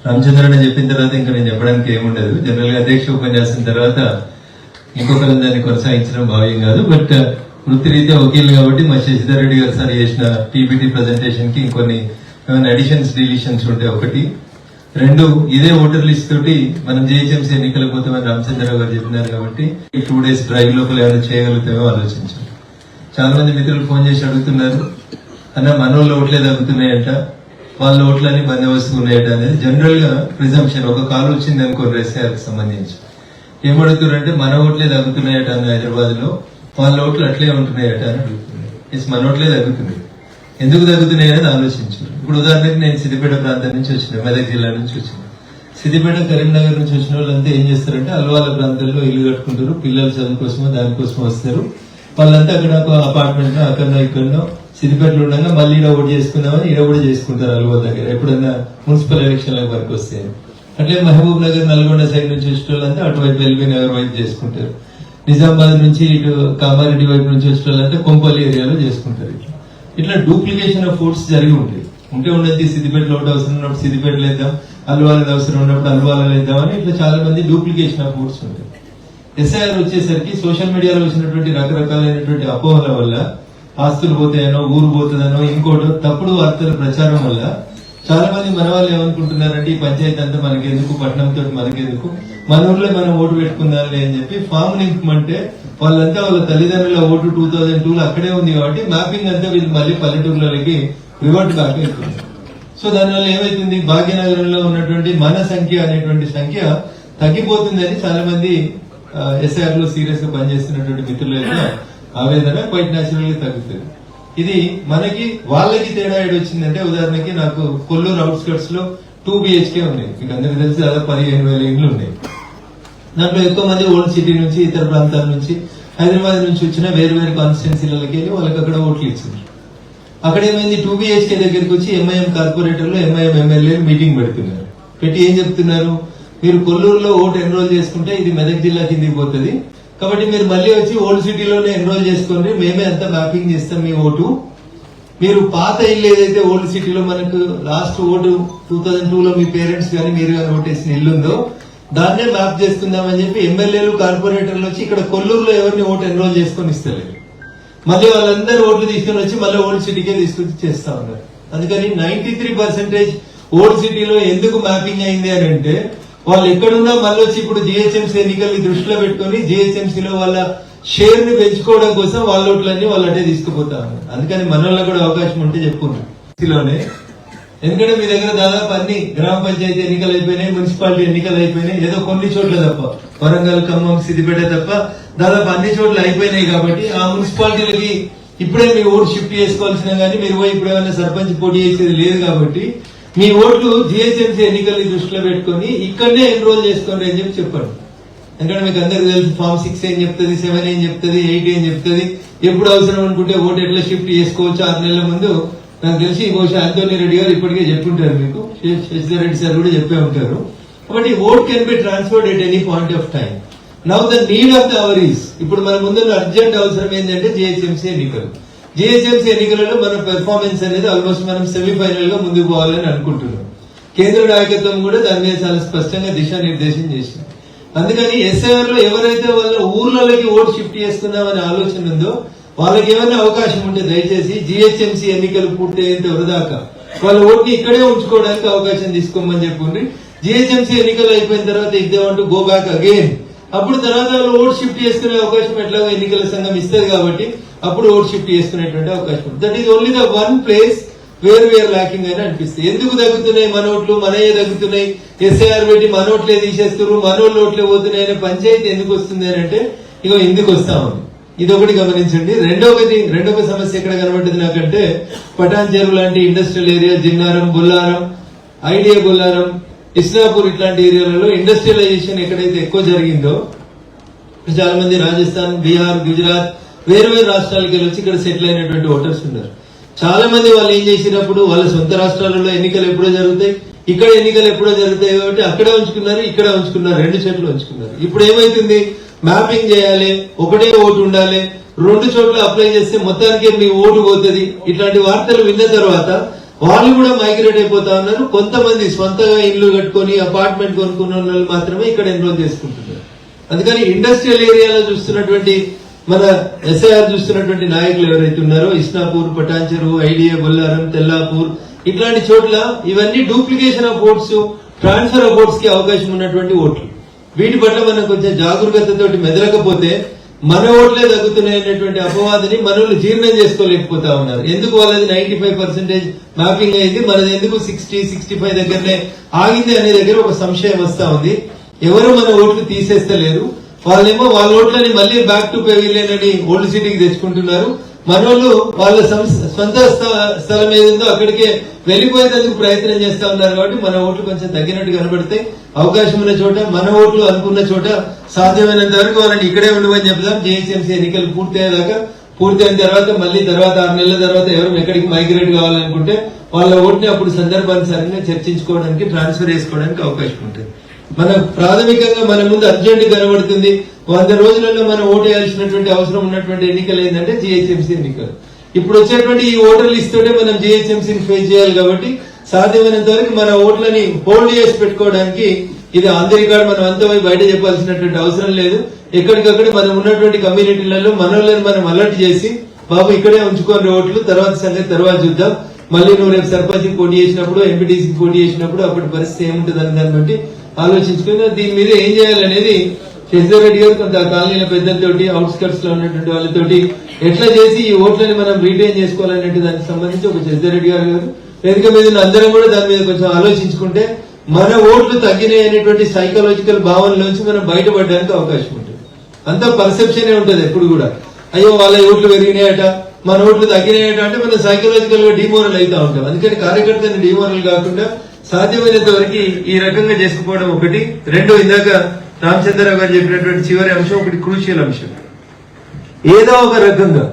రామచంద్రన్న చెప్పిన తర్వాత ఇంకా నేను చెప్పడానికి ఏముండదు. జనరల్ గా అధ్యక్ష ఉపన్యాసం తర్వాత ఇంకొకరు దాన్ని కొనసాగించడం భావ్యం కాదు. బట్ వృత్తిరీత్యా వకీలు కాబట్టి మా శశిధర్ రెడ్డి గారు సార్ చేసిన పీపీటీ ప్రెజెంటేషన్ కి ఇంకొన్ని అడిషన్స్ డిలీషన్స్ ఉంటాయి. ఒకటి, రెండు, ఇదే ఓటర్ లిస్ట్ తోటి మనం జిహెచ్ఎంసీ ఎన్నికలకు పోతామని రామచంద్రరావు గారు చెప్పినారు కాబట్టి ఈ 2 days డ్రైవ్ లోపల ఏమైనా చేయగలుగుతామో ఆలోచించాం. చాలా మంది మిత్రులు ఫోన్ చేసి అడుగుతున్నారు, అన్న మనోళ్ళ ఓట్లే తగ్గుతున్నాయంట, వాళ్ళ ఓట్లన్నీ బందోబస్తు ఉన్నాయట అనేది జనరల్ గా ప్రిజంప్షన్. ఒక కాల్ వచ్చింది అనుకోండి ఎస్ఐఆర్ కి సంబంధించి, ఏమడుగుతున్నారంటే మన ఓట్లే తగ్గుతున్నాయట అన్న హైదరాబాద్ లో, వాళ్ళ ఓట్లు అట్లే ఉంటున్నాయట అని అడుగుతున్నారు. మన ఓట్లే తగ్గుతున్నాయి, ఎందుకు తగ్గుతున్నాయి అనేది ఆలోచించారు. ఇప్పుడు ఉదాహరణకి నేను సిద్దిపేట ప్రాంతం నుంచి వచ్చిన, మెదక్ జిల్లా నుంచి వచ్చిన. సిద్దిపేట కరీంనగర్ నుంచి వచ్చిన వాళ్ళంతా ఏం చేస్తారంటే అల్వాల ప్రాంతాల్లో ఇల్లు కట్టుకుంటారు, పిల్లల చదువు కోసమో దానికోసం వస్తారు. వాళ్ళంతా అక్కడ అపార్ట్మెంట్ అక్కడనో ఇక్కడనో సిద్దిపేటలో ఉండగా మళ్ళీ ఈడ ఓటు చేసుకున్నామని ఈడ కూడా చేసుకుంటారు అల్వా దగ్గర, ఎప్పుడన్నా మున్సిపల్ ఎలక్షన్లకు వరకు వస్తే. అట్లే మహబూబ్ నగర్ నల్గొండ సైడ్ నుంచి వచ్చిన వాళ్ళంతా అటువైపు ఎల్బీ నగర్ వైపు చేసుకుంటారు. నిజామాబాద్ నుంచి ఇటు కామారెడ్డి వైపు నుంచి వచ్చిన వాళ్ళంతా కొంపల్లి ఏరియాలో చేసుకుంటారు. ఇట్లా డూప్లికేషన్ ఆఫ్ ఓట్స్ జరిగి ఉంటాయి. ఉండేది సిద్దిపేటలో ఓటు అవసరం ఉన్నప్పుడు సిద్దిపేటలో వేద్దాం, అల్వాలలో అవసరం ఉన్నప్పుడు అల్వాలలో వేద్దాం అని ఇట్లా చాలా మంది డూప్లికేషన్ ఆఫ్ ఓట్స్ ఉంటాయి. ఎస్ఐఆర్ వచ్చేసరికి సోషల్ మీడియాలో వచ్చినటువంటి రకరకాలైనటువంటి అపోహల వల్ల ఆస్తులు పోతాయనో, ఊరు పోతుందనో, ఇంకోటో తప్పుడు వార్తల ప్రచారం వల్ల చాలా మంది మన వాళ్ళు ఏమనుకుంటున్నారంటే ఈ పంచాయతీ అంతా మనకెందుకు, పట్టణంతో మనకెందుకు, మన ఊర్లో మనం ఓటు పెట్టుకుందాంలే అని చెప్పి ఫామ్ నింపమంటే వాళ్ళంతా వాళ్ళ తల్లిదండ్రుల ఓటు 2002లో అక్కడే ఉంది కాబట్టి మ్యాపింగ్ అంతా వీళ్ళు మళ్ళీ పల్లెటూర్లకి రివర్ట్ బ్యాక్ అవుతుంది. సో దానివల్ల ఏమైతుంది, భాగ్యనగరంలో ఉన్నటువంటి మన సంఖ్య అనేటువంటి సంఖ్య తగ్గిపోతుందని చాలా మంది ఎస్ఐఆర్ లో సీరియస్ గా పనిచేస్తున్నటువంటి మిత్రుల యొక్క ఆవేదన క్వైట్ న్యాచురల్ గా తగ్గుతుంది. ఇది మనకి వాళ్ళకి తేడా ఏడొచ్చిందంటే, ఉదాహరణకి నాకు కొల్లూరు అవుట్స్కట్స్ లో 2 BHK ఉన్నాయి. మీకు అందరికీ తెలిసి దాదాపు 15,000 ఇండ్లు ఉన్నాయి. దాంట్లో ఎక్కువ మంది ఓల్డ్ సిటీ నుంచి, ఇతర ప్రాంతాల నుంచి, హైదరాబాద్ నుంచి వచ్చిన వేరు వేరు కాన్స్టిట్యున్సీలకి వెళ్ళి వాళ్ళకి అక్కడ ఓట్లు ఇచ్చారు. అక్కడ ఏమైంది, 2 BHK దగ్గరికి వచ్చి ఎంఐఎం కార్పొరేటర్లు, ఎంఐఎం ఎమ్మెల్యేలు మీటింగ్ పెడుతున్నారు. పెట్టి ఏం చెప్తున్నారు, మీరు కొల్లూరులో ఓటు ఎన్రోల్ చేసుకుంటే ఇది మెదక్ జిల్లా కిందికి పోతుంది కాబట్టి మీరు మళ్ళీ వచ్చి ఓల్డ్ సిటీలోనే ఎన్రోల్ చేసుకోండి, మేమే అంతా మ్యాపింగ్ చేస్తాం మీ ఓటు. మీరు పాత ఇల్లు ఏదైతే ఓల్డ్ సిటీలో మనకు లాస్ట్ ఓటు 2002లో మీ పేరెంట్స్ కానీ మీరు కానీ ఓటేసిన ఇల్లు ఉందో దాన్నే మ్యాప్ చేసుకుందామని చెప్పి ఎమ్మెల్యేలు, కార్పొరేటర్లు వచ్చి ఇక్కడ కొల్లూరులో ఎవరిని ఓటు ఎన్రోల్ చేసుకొని ఇస్తలేదు. మళ్ళీ వాళ్ళందరూ ఓట్లు తీసుకుని వచ్చి మళ్ళీ ఓల్డ్ సిటీకే తీసుకొచ్చి చేస్తా ఉన్నారు. అందుకని 93% ఓల్డ్ సిటీలో ఎందుకు మ్యాపింగ్ అయింది అని అంటే, వాళ్ళు ఎక్కడున్నా మళ్ళీ వచ్చి ఇప్పుడు జిహెచ్ఎంసీ ఎన్నికల్ని దృష్టిలో పెట్టుకుని జిహెచ్ఎంసీలో వాళ్ళ షేర్ ని పెంచుకోవడం కోసం వాళ్ళ ఓట్లన్నీ వాళ్ళు అటే తీసుకుపోతా ఉన్నారు. అందుకని మన వాళ్ళకి కూడా అవకాశం ఉంటే చెప్పుకున్నాం. ఎందుకంటే మీ దగ్గర దాదాపు అన్ని గ్రామ పంచాయతీ ఎన్నికలు అయిపోయినాయి, మున్సిపాలిటీ ఎన్నికలు అయిపోయినాయి, ఏదో కొన్ని చోట్ల తప్ప, వరంగల్, ఖమ్మం, సిద్దిపేట తప్ప దాదాపు అన్ని చోట్ల అయిపోయినాయి. కాబట్టి ఆ మున్సిపాలిటీలకి ఇప్పుడే మీ ఓటు షిఫ్ట్ చేసుకోవాల్సిన కానీ మీరు పోయి ఇప్పుడు ఏమైనా సర్పంచ్ పోటీ చేసేది లేదు. కాబట్టి మీ ఓట్లు జిహెచ్ఎంసీ ఎన్నికల్ని దృష్టిలో పెట్టుకుని ఇక్కడనే ఎన్రోల్ చేసుకోండి అని చెప్పండి. ఎందుకంటే మీకు అందరికి తెలుసు ఫామ్ 6 ఏం చెప్తుంది, 7 ఏం చెప్తుంది, 8 ఏం చెప్తుంది, ఎప్పుడు అవసరం అనుకుంటే ఓటు ఎట్లా షిఫ్ట్ చేసుకోవచ్చు. 6 నెలల ముందు నాకు తెలిసి బహుశా ఆంటోనీ రెడ్డి గారు ఇప్పటికే చెప్పుంటారు, మీకు శశిధర్ రెడ్డి సార్ కూడా చెప్పే ఉంటారు. కాబట్టి vote can be transferred at any point of time. Now the need of the hour is, ఇప్పుడు మన ముందు అర్జెంట్ అవసరం ఏంటంటే జిహెచ్ఎంసీ ఎన్నికలు. జిహెచ్ఎంసీ ఎన్నికలలో మన పెర్ఫార్మెన్స్ అనేది ఆల్మోస్ట్ మనం సెమీఫైనల్ గా ముందుకు పోవాలని అనుకుంటున్నాం. కేంద్ర నాయకత్వం కూడా దాని మీద చాలా స్పష్టంగా దిశానిర్దేశం చేసింది. అందుకని ఎస్ఐఆర్ లో ఎవరైతే వాళ్ళ ఊర్లలోకి ఓటు షిఫ్ట్ చేసుకుందామనే ఆలోచన ఉందో వాళ్ళకి ఏమైనా అవకాశం ఉంటే దయచేసి జిహెచ్ఎంసీ ఎన్నికలు పూర్తయ్యేంత వరదాకా వాళ్ళ ఓటుని ఇక్కడే ఉంచుకోవడానికి అవకాశం తీసుకోమని చెప్పుండ్రి. జిహెచ్ఎంసీ ఎన్నికలు అయిపోయిన తర్వాత if they want to go back again, అప్పుడు తర్వాత వాళ్ళు ఓటు షిఫ్ట్ చేసుకునే అవకాశం ఎట్లాగో ఎన్నికల సంఘం ఇస్తుంది కాబట్టి అప్పుడు ఓటు షిఫ్ట్ చేసుకునేటువంటి అవకాశం. That is only the one place where we're lacking అని అనిపిస్తుంది. ఎందుకు తగ్గుతున్నాయి మన ఓట్లు, మనయే తగ్గుతున్నాయి, ఎస్ఐఆర్ పెట్టి మన ఓట్లే తీసేస్తారు, మన ఓట్లు ఓట్లే పోతున్నాయి అనే పంచాయతీ ఎందుకు వస్తుంది అని అంటే ఇగో ఎందుకు వస్తా ఉంది. ఇదొకటి గమనించండి. రెండవ సమస్య ఎక్కడ కనబడ్డది నాకంటే, పటాన్ చెరువు లాంటి industrial area, Jinnaram, Bollaram, IDA Bollaram, Islapur ఇట్లాంటి ఏరియాలలో ఇండస్ట్రియలైజేషన్ ఎక్కడైతే ఎక్కువ జరిగిందో చాలా మంది రాజస్థాన్, బీహార్, గుజరాత్ వేరు వేరు రాష్ట్రాలకి వెళ్ళి వచ్చి ఇక్కడ సెటిల్ అయినటువంటి ఓటర్స్ ఉన్నారు. చాలా మంది వాళ్ళు ఏం చేసినప్పుడు వాళ్ళ సొంత రాష్ట్రాలలో ఎన్నికలు ఎప్పుడో జరుగుతాయి, ఇక్కడ ఎన్నికలు ఎప్పుడో జరుగుతాయి కాబట్టి అక్కడే ఉంచుకున్నారు, ఇక్కడ ఉంచుకున్నారు, 2 చోట్ల ఉంచుకున్నారు. ఇప్పుడు ఏమైతుంది, మ్యాపింగ్ చేయాలి, ఒకటే ఓటు ఉండాలి, 2 చోట్ల అప్లై చేస్తే మొత్తానికి మీ ఓటు పోతుంది. ఇట్లాంటి వార్తలు విన్న తర్వాత వాళ్ళు కూడా మైగ్రేట్ అయిపోతా ఉన్నారు. కొంతమంది స్వంతగా ఇల్లు కట్టుకొని అపార్ట్మెంట్ కొనుక్కున్న వాళ్ళు మాత్రమే ఇక్కడ ఎన్రోల్ చేసుకుంటున్నారు. అందుకని ఇండస్ట్రియల్ ఏరియాలో చూస్తున్నటువంటి మన ఎస్ఐఆర్ చూస్తున్నటువంటి నాయకులు ఎవరైతే ఉన్నారో ఇస్నాపూర్, పటాన్చెరు, ఐడియా, బొల్లారం, తెల్లాపూర్ ఇట్లాంటి చోట్ల ఇవన్నీ duplication of votes, transfer of votes కి అవకాశం ఉన్నటువంటి ఓట్లు. వీటి పట్ల మనం కొంచెం జాగరూకతతోటి మెదలకపోతే మన ఓట్లే తగ్గుతున్నాయి అనేటువంటి అపవాదిని మనల్ని జీర్ణం చేసుకోలేకపోతా ఉన్నారు. ఎందుకు వాళ్ళది 95% మ్యాపింగ్ అయింది, మనది ఎందుకు 60-65 దగ్గరనే ఆగింది అనే దగ్గర ఒక సంశయం వస్తా ఉంది. ఎవరు మన ఓట్లు తీసేస్తలేరు. వాళ్ళేమో వాళ్ళ ఓట్లని మళ్ళీ బ్యాక్ టు పెవిలియన్ అని ఓల్డ్ సిటీకి తెచ్చుకుంటున్నారు. మనోళ్ళు వాళ్ళ సొంత స్థలం ఏదుందో అక్కడికే వెళ్లిపోయేందుకు ప్రయత్నం చేస్తా ఉన్నారు. కాబట్టి మన ఓట్లు కొంచెం తగ్గినట్టు కనబడతాయి. అవకాశం ఉన్న చోట మన ఓట్లు అనుకున్న చోట సాధ్యమైనంత వరకు వాళ్ళని ఇక్కడే ఉండమని చెప్తాం. జిహెచ్ఎంసీ ఎన్నికలు పూర్తయ్యేదాకా, పూర్తయిన తర్వాత మళ్ళీ తర్వాత 6 నెలల తర్వాత ఎవరు ఎక్కడికి మైగ్రేట్ కావాలనుకుంటే వాళ్ళ ఓట్ని అప్పుడు సందర్భానుసారంగా చర్చించుకోవడానికి, ట్రాన్స్ఫర్ చేసుకోవడానికి అవకాశం ఉంటుంది. మన ప్రాథమికంగా మన ముందు అర్జెంట్ కనబడుతుంది 100 రోజులలో మనం ఓటు వేయాల్సినటువంటి అవసరం ఉన్నటువంటి ఎన్నికలు ఏంటంటే జిహెచ్ఎంసీ ఎన్నికలు. ఇప్పుడు వచ్చేటువంటి ఈ ఓటర్ లిస్ట్ తోటే మనం జిహెచ్ఎంసీని ఫేస్ చేయాలి. కాబట్టి సాధ్యమైనంత వరకు మన ఓట్లని హోల్డ్ చేసి పెట్టుకోవడానికి ఇది అందరికాడ మనం అంతా బయట చెప్పాల్సినటువంటి అవసరం లేదు. ఎక్కడికక్కడ మనం ఉన్నటువంటి కమ్యూనిటీలలో మనోళ్ళని మనం అలర్ట్ చేసి, బాబు ఇక్కడే ఉంచుకోండి ఓట్లు, తర్వాత సంగతి తర్వాత చూద్దాం, మళ్ళీ నువ్వు రేపు సర్పంచ్ పోటీ చేసినప్పుడు, ఎంపీటీసీకి పోటీ చేసినప్పుడు అప్పటి పరిస్థితి ఏముంటుంది అని దాన్ని బట్టి ఆలోచించుకుని దీని మీద ఏం చేయాలనేది శశిధర్ రెడ్డి గారు కొంత కాలనీల పెద్దలతోటి, అవుట్స్కర్ట్స్ లో ఉన్నటువంటి వాళ్ళతోటి ఎట్లా చేసి ఈ ఓట్లని మనం రీటైన్ చేసుకోవాలనే దానికి సంబంధించి ఒక శశిధర్ రెడ్డి గారు వేదిక మీద అందరం కూడా దాని మీద కొంచెం ఆలోచించుకుంటే మన ఓట్లు తగ్గినాయి అనేటువంటి సైకలాజికల్ భావనలోంచి మనం బయటపడడానికి అవకాశం ఉంటుంది. అంతా పర్సెప్షన్ ఉంటుంది ఎప్పుడు కూడా. అయ్యో వాళ్ళ ఓట్లు పెరిగినాయట, మన ఓట్లు తగ్గినాయట అంటే మనం సైకలాజికల్ గా డిమోరల్ అవుతా ఉంటాం. అందుకని కార్యకర్తని డిమోరల్ కాకుండా సాధ్యమైనంత వరకు ఈ రకంగా చేసుకుపోవడం ఒకటి. రెండు, ఇందాక రామచంద్రరావు గారు చెప్పినటువంటి చివరి అంశం ఒకటి క్రూషియల్ అంశం. ఏదో ఒక రకంగా